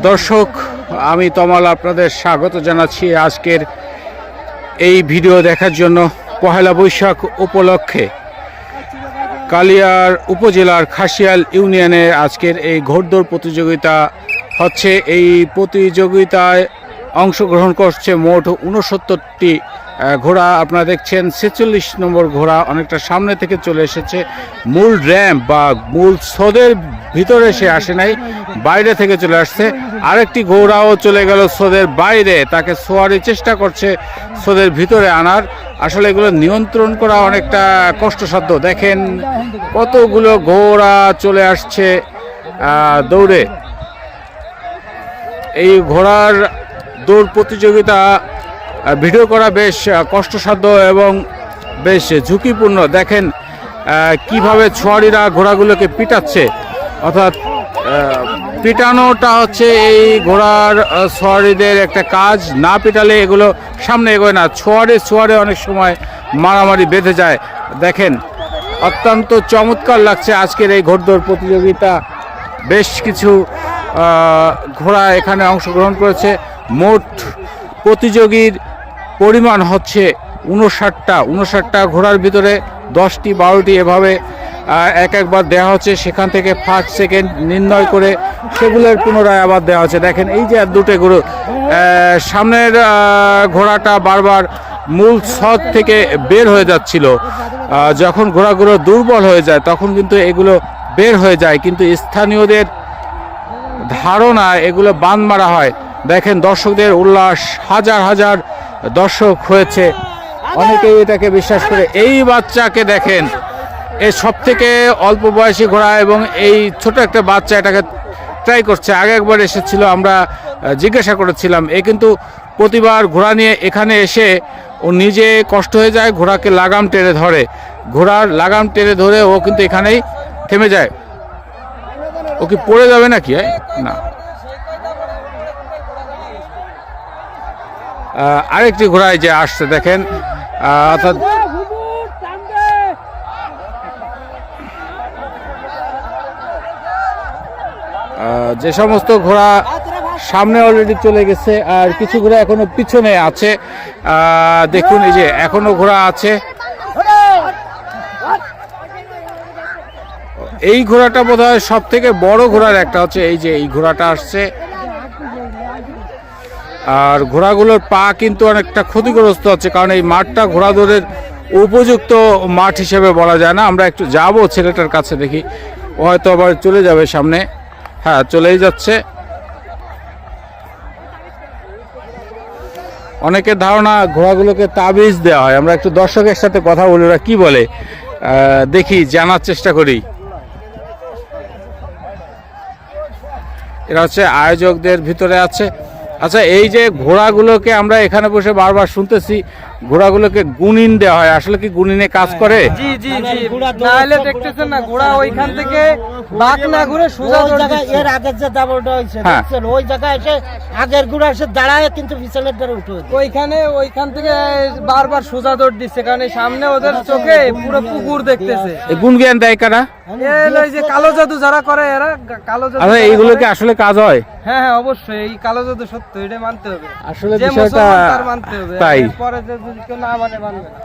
দর্শক, আমি তমাল আপনাদের স্বাগত জানাচ্ছি আজকের এই ভিডিও দেখার জন্য। পহেলা বৈশাখ উপলক্ষে কালিয়ার উপজেলার খাসিয়াল ইউনিয়নের আজকের এই ঘোড়দৌড় প্রতিযোগিতা হচ্ছে। এই প্রতিযোগিতায় অংশগ্রহণ করছে মোট 69টি ঘোড়া। আপনারা দেখছেন 46 নম্বর ঘোড়া অনেকটা সামনে থেকে চলে এসেছে। মূল র্যাম্প বা মূল স্রোতের ভিতরে সে আসে নাই, বাইরে থেকে চলে আসছে। আরেকটি ঘোড়াও চলে গেল স্রোতের বাইরে, তাকে ছোঁয়ার চেষ্টা করছে স্রোতের ভিতরে আনার। আসলে এগুলো নিয়ন্ত্রণ করা অনেকটা কষ্টসাধ্য। দেখেন কতগুলো ঘোড়া চলে আসছে দৌড়ে। এই ঘোড়ার দৌড় প্রতিযোগিতা ভিডিও করা বেশ কষ্টসাধ্য এবং বেশ ঝুঁকিপূর্ণ। দেখেন কিভাবে ছোয়ারিরা ঘোড়াগুলোকে পিটাচ্ছে, অর্থাৎ পিটানোটা হচ্ছে এই ঘোড়ার ছোয়ারিদের একটা কাজ। না পিটালে এগুলো সামনে এগোয় না। ছোয়ারে অনেক সময় মারামারি বেঁধে যায়। দেখেন অত্যন্ত চমৎকার লাগছে আজকের এই ঘোড়দৌড় প্রতিযোগিতা। বেশ কিছু ঘোড়া এখানে অংশগ্রহণ করেছে। মোট প্রতিযোগীর পরিমাণ হচ্ছে 59টা ঘোড়ার ভিতরে 10টি 12টি এভাবে একবার দেওয়া হচ্ছে। সেখান থেকে ফার্স্ট সেকেন্ড নির্ণয় করে সেগুলোর পুনরায় আবার দেওয়া হচ্ছে। দেখেন এই যে দুটো গরু, সামনের ঘোড়াটা বারবার মূল ছদ থেকে বের হয়ে যাচ্ছিল। যখন ঘোড়াগুলো দুর্বল হয়ে যায় তখন কিন্তু এগুলো বের হয়ে যায়, কিন্তু স্থানীয়দের ধারণা এগুলো বাঁধ মারা হয়। দেখেন দর্শকদের উল্লাস, হাজার হাজার দর্শক হয়েছে, অনেকেই এটাকে বিশ্বাস করে। এই বাচ্চাকে দেখেন, এ সব থেকে অল্প বয়সী ঘোড়া এবং এই ছোট একটা বাচ্চা এটাকে ট্রাই করছে। আগে একবার এসেছিল, আমরা জিজ্ঞাসা করেছিলাম। এ কিন্তু প্রতিবার ঘোড়া নিয়ে এখানে এসে ও নিজে কষ্ট হয়ে যায়, ঘোড়াকে লাগাম টেনে ধরে। ঘোড়ার লাগাম টেনে ধরে ও কিন্তু এখানেই থেমে যায়। ও কি পড়ে যাবে নাকি? না। আরেকটি ঘোড়ায় যে আসছে দেখেন, অর্থাৎ যে সমস্ত ঘোড়া সামনে অলরেডি চলে গেছে আর কিছু ঘোড়া এখনো পিছনে আছে। দেখুন এই যে এখনো ঘোড়া আছে। এই ঘোড়াটা বোধহয় সব থেকে বড় ঘোড়ার একটা হচ্ছে। এই যে এই ঘোড়াটা আসছে। আর ঘোড়াগুলোর পা কিন্তু অনেকটা ক্ষতিগ্রস্ত হচ্ছে, কারণ এই মাঠটা ঘোড়া দৌড়ের উপযুক্ত মাঠ হিসেবে বলা যায় না। আমরা একটু যাবো ছেলেটার কাছে, দেখি ও হয়তো আবার চলে যাবে সামনে। হ্যাঁ, চলেই যাচ্ছে। অনেকের ধারণা ঘোড়াগুলোকে তাবিজ দেওয়া হয়। আমরা একটু দর্শকের সাথে কথা বলি, ওরা কি বলে দেখি, জানার চেষ্টা করি। এরা হচ্ছে আয়োজকদের ভিতরে আছে। আচ্ছা, এই যে ঘোড়াগুলোকে আমরা এখানে বসে বারবার শুনতেছি ঘোড়াগুলোকে গুনিন দেওয়া হয়, আসলে কি গুনিনে কাজ করে? জি জি জি, নাহলে দেখতেছেন না ঘোড়া ওইখান থেকে বাঁক না ঘুরে সোজা দৌড়। এর আগের যে দাবড়টা হইছে দেখছেন, ওই জায়গায় এসে আগের ঘোড়া এসে দাঁড়ায় কিন্তু পিছনের দ্বারা উঠে ওইখান থেকে বারবার সোজা দৌড় দিচ্ছে, কারণ সামনে ওদের চোখে পুরো পুকুর দেখতেছে। গুণ জ্ঞান দেয় কারা? এই যে কালো জাদু যারা করে, এরা কালো জাদু। আচ্ছা, এইগুলো কি আসলে কাজ হয়? হ্যাঁ হ্যাঁ, অবশ্যই এই কালো জাদু সত্য, এটা মানতে হবে। আসলে যে বিষয়টা মানতে হবে, তাই। পরে যদি কেউ না মানে মানবে না।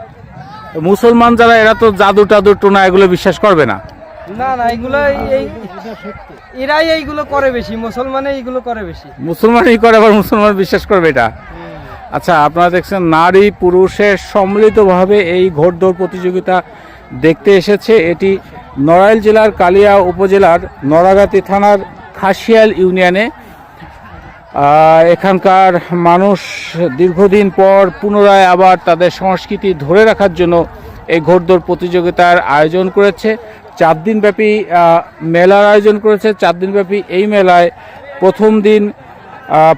মুসলমান যারা, এরা তো জাদু টাদু টোনা এগুলো বিশ্বাস করবে না। না না, এগুলো এরাই এইগুলো করে বেশি, মুসলমানে এইগুলো করে বেশি। মুসলমানই করে, আবার মুসলমান বিশ্বাস করবে এটা। আচ্ছা, আপনারা দেখছেন নারী পুরুষের সম্মিলিতভাবে এই ঘোড়দৌড় প্রতিযোগিতা দেখতে এসেছে। এটি নড়াইল জেলার কালিয়া উপজেলার নড়াগাতি থানার খাসিয়াল ইউনিয়নে। এখানকার মানুষ দীর্ঘদিন পর পুনরায় আবার তাদের সংস্কৃতি ধরে রাখার জন্য এই ঘোড়দৌড় প্রতিযোগিতার আয়োজন করেছে। 4 দিনব্যাপী মেলার আয়োজন করেছে। 4 দিনব্যাপী এই মেলায় প্রথম দিন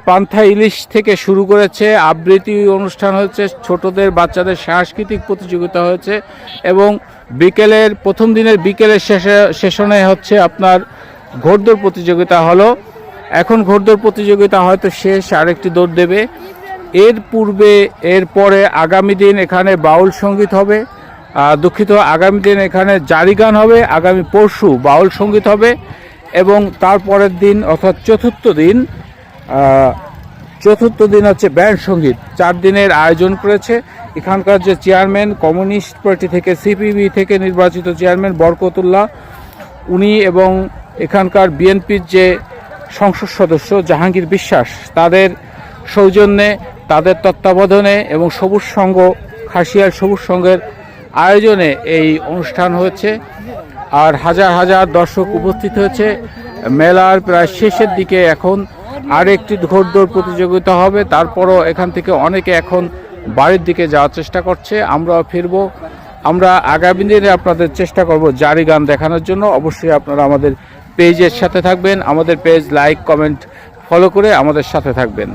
পান্থা ইলিশ থেকে শুরু করেছে, আবৃত্তি অনুষ্ঠান হয়েছে, ছোটদের বাচ্চাদের সাংস্কৃতিক প্রতিযোগিতা হয়েছে এবং বিকেলের প্রথম দিনের বিকেলের সেশনে হচ্ছে আপনার ঘোড়দৌড় প্রতিযোগিতা হলো। এখন ঘোড়দৌড় প্রতিযোগিতা হয়তো শেষ, আরেকটি দৌড় দেবে। এরপরে আগামী দিন এখানে বাউল সঙ্গীত হবে, আগামী দিন এখানে জারি গান হবে, আগামী পরশু বাউল সঙ্গীত হবে এবং তারপরের দিন অর্থাৎ চতুর্থ দিন হচ্ছে ব্যান্ড সঙ্গীত। 4 দিনের আয়োজন করেছে এখানকার যে চেয়ারম্যান, কমিউনিস্ট পার্টি থেকে সিপিবি থেকে নির্বাচিত চেয়ারম্যান বরকতুল্লাহ উনি, এবং এখানকার বিএনপির যে সংসদ সদস্য জাহাঙ্গীর বিশ্বাস, তাদের সৌজন্যে, তাদের তত্ত্বাবধানে এবং সবুজ সংঘ, খাসিয়ার সবুজ সংঘের আয়োজনে এই অনুষ্ঠান হয়েছে। আর হাজার হাজার দর্শক উপস্থিত হয়েছে। মেলার প্রায় শেষের দিকে এখন আর একটি ঘোড়দৌড় প্রতিযোগিতা হবে, তারপরও এখান থেকে অনেকে এখন বাড়ির দিকে যাওয়ার চেষ্টা করছে। আমরাও ফিরবো। আমরা আগামী দিনে আপনাদের চেষ্টা করব জারি গান দেখানোর জন্য। অবশ্যই আপনারা আমাদের পেজের সাথে থাকবেন, আমাদের পেজ লাইক, কমেন্ট, ফলো করে আমাদের সাথে থাকবেন।